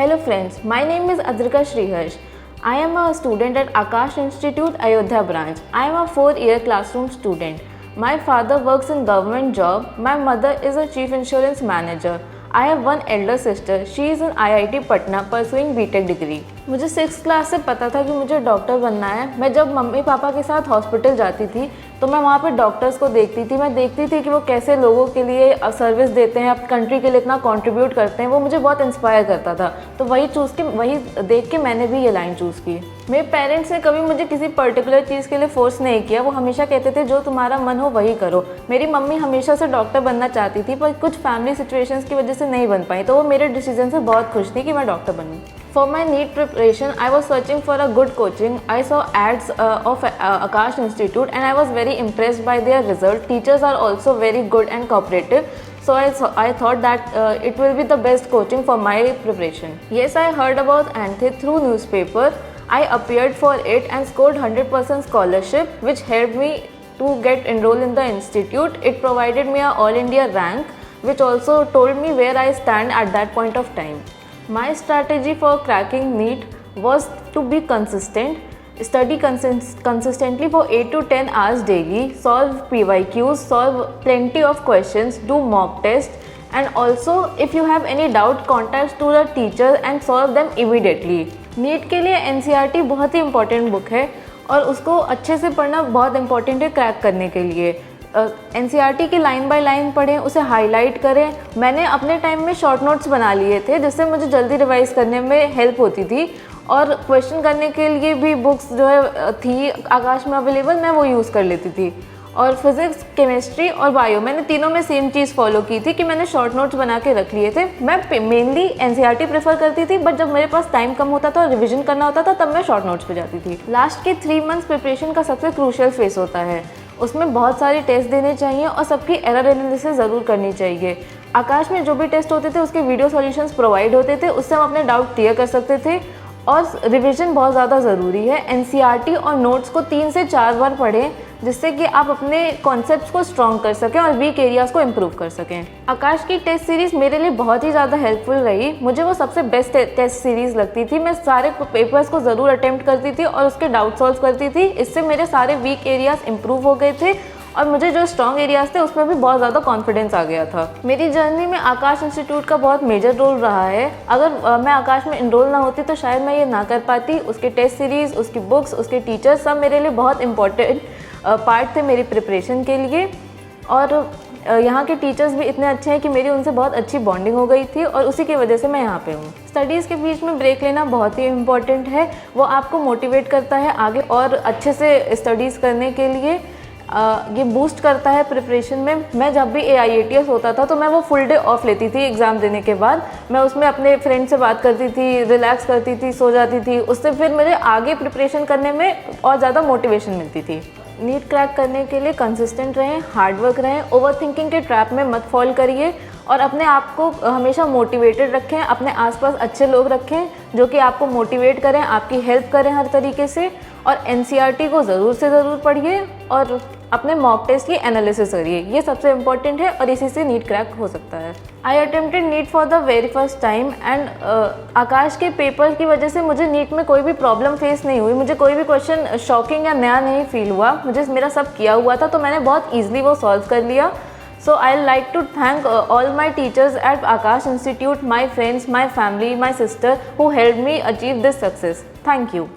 Hello friends, my name is Adrika Sriharsh. I am a student at Akash Institute, Ayodhya branch. I am a 4-year classroom student. My father works in government job. My mother is a chief insurance manager. I have one elder sister. She is in IIT Patna pursuing BTech degree. मुझे 6th class से पता था कि मुझे doctor बनना है। मैं जब मम्मी पापा के साथ हॉस्पिटल जाती थी तो मैं वहाँ पे डॉक्टर्स को देखती थी। मैं देखती थी कि वो कैसे लोगों के लिए सर्विस देते हैं, अपनी कंट्री के लिए इतना कंट्रीब्यूट करते हैं। वो मुझे बहुत इंस्पायर करता था, तो वही देख के मैंने भी ये लाइन चूज़ की। मेरे पेरेंट्स ने कभी मुझे किसी पर्टिकुलर चीज़ के लिए फोर्स नहीं किया। वो हमेशा कहते थे जो तुम्हारा मन हो वही करो। मेरी मम्मी हमेशा से डॉक्टर बनना चाहती थी, पर कुछ फैमिली सिचुएशंस की वजह से नहीं बन पाई, तो वो मेरे डिसीजन से बहुत खुश थी कि मैं डॉक्टर बनूँ। For my NEET preparation, I was searching for a good coaching. I saw ads of Akash Institute and I was very impressed by their result. Teachers are also very good and cooperative. So I thought that it will be the best coaching for my preparation. Yes, I heard about ANTHIT through newspaper. I appeared for it and scored 100% scholarship, which helped me to get enrolled in the institute. It provided me a All India rank, which also told me where I stand at that point of time. My strategy for cracking NEET was to be consistent, study consistently for 8 to 10 hours daily, solve PYQs, solve plenty of questions, do mock tests, and also if you have any doubt, contact to the teacher and solve them immediately. NEET के लिए NCERT बहुत ही important book है और उसको अच्छे से पढ़ना बहुत important है क्रैक करने के लिए। NCERT की लाइन बाय लाइन पढ़ें, उसे हाईलाइट करें। मैंने अपने टाइम में शॉर्ट नोट्स बना लिए थे जिससे मुझे जल्दी रिवाइज करने में हेल्प होती थी, और क्वेश्चन करने के लिए भी बुक्स जो है थी आकाश में अवेलेबल, मैं वो यूज़ कर लेती थी। और फिज़िक्स, केमिस्ट्री और बायो मैंने तीनों में सेम चीज़ फॉलो की थी कि मैंने शॉर्ट नोट्स बना के रख लिए थे। मैं मेनली NCERT प्रेफर करती थी, बट जब मेरे पास टाइम कम होता था और रिविजन करना होता था तब मैं शॉर्ट नोट्स पे जाती थी। लास्ट के 3 मंथ्स प्रिपरेशन का सबसे क्रूशियल फेस होता है। उसमें बहुत सारे टेस्ट देने चाहिए और सबकी एरर एनालिसिस ज़रूर करनी चाहिए। आकाश में जो भी टेस्ट होते थे उसके वीडियो सॉल्यूशंस प्रोवाइड होते थे, उससे हम अपने डाउट क्लियर कर सकते थे। और रिवीजन बहुत ज़्यादा ज़रूरी है। NCERT और नोट्स को 3 से 4 बार पढ़ें, जिससे कि आप अपने कॉन्सेप्ट्स को स्ट्रॉन्ग कर सकें और वीक एरियाज़ को इम्प्रूव कर सकें। आकाश की टेस्ट सीरीज़ मेरे लिए बहुत ही ज़्यादा हेल्पफुल रही। मुझे वो सबसे बेस्ट टेस्ट सीरीज़ लगती थी। मैं सारे पेपर्स को ज़रूर अटेम्प्ट करती थी और उसके डाउट सॉल्व करती थी। इससे मेरे सारे वीक एरियाज़ इम्प्रूव हो गए थे और मुझे जो स्ट्रॉन्ग एरियाज़ थे उसमें भी बहुत ज़्यादा कॉन्फिडेंस आ गया था। मेरी जर्नी में आकाश इंस्टीट्यूट का बहुत मेजर रोल रहा है। अगर मैं आकाश में इनरोल ना होती तो शायद मैं ये ना कर पाती। उसके टेस्ट सीरीज़, उसकी बुक्स, उसके टीचर्स सब मेरे लिए बहुत इंपॉर्टेंट पार्ट थे मेरी प्रिपरेशन के लिए। और यहाँ के टीचर्स भी इतने अच्छे हैं कि मेरी उनसे बहुत अच्छी बॉन्डिंग हो गई थी और उसी की वजह से मैं यहाँ पे हूँ। स्टडीज़ के बीच में ब्रेक लेना बहुत ही इम्पॉर्टेंट है। वो आपको मोटिवेट करता है आगे और अच्छे से स्टडीज़ करने के लिए। ये बूस्ट करता है प्रिपरेशन में। मैं जब भी AIATS होता था तो मैं वो फुल डे ऑफ लेती थी एग्ज़ाम देने के बाद। मैं उसमें अपने फ्रेंड से बात करती थी, रिलैक्स करती थी, सो जाती थी। उससे फिर मुझे आगे प्रिपरेशन करने में और ज़्यादा मोटिवेशन मिलती थी। नीट क्रैक करने के लिए कंसिस्टेंट रहें, हार्डवर्क रहें, ओवर थिंकिंग के ट्रैप में मत फॉल करिए और अपने आप को हमेशा मोटिवेटेड रखें। अपने आसपास अच्छे लोग रखें जो कि आपको मोटिवेट करें, आपकी हेल्प करें हर तरीके से। और NCERT को ज़रूर से ज़रूर पढ़िए और अपने मॉक टेस्ट की एनालिसिस करिए। ये सबसे इम्पॉर्टेंट है और इसी से नीट क्रैक हो सकता है। I attempted NEET for the very first time and Aakash के पेपर की वजह से मुझे नीट में कोई भी प्रॉब्लम फेस नहीं हुई। मुझे कोई भी क्वेश्चन शॉकिंग या नया नहीं फील हुआ। मुझे मेरा सब किया हुआ था तो मैंने बहुत ईजिली वो सॉल्व कर लिया। So I like to thank all my teachers at Akash Institute, my friends, my family, my sister who helped me achieve this success. Thank you.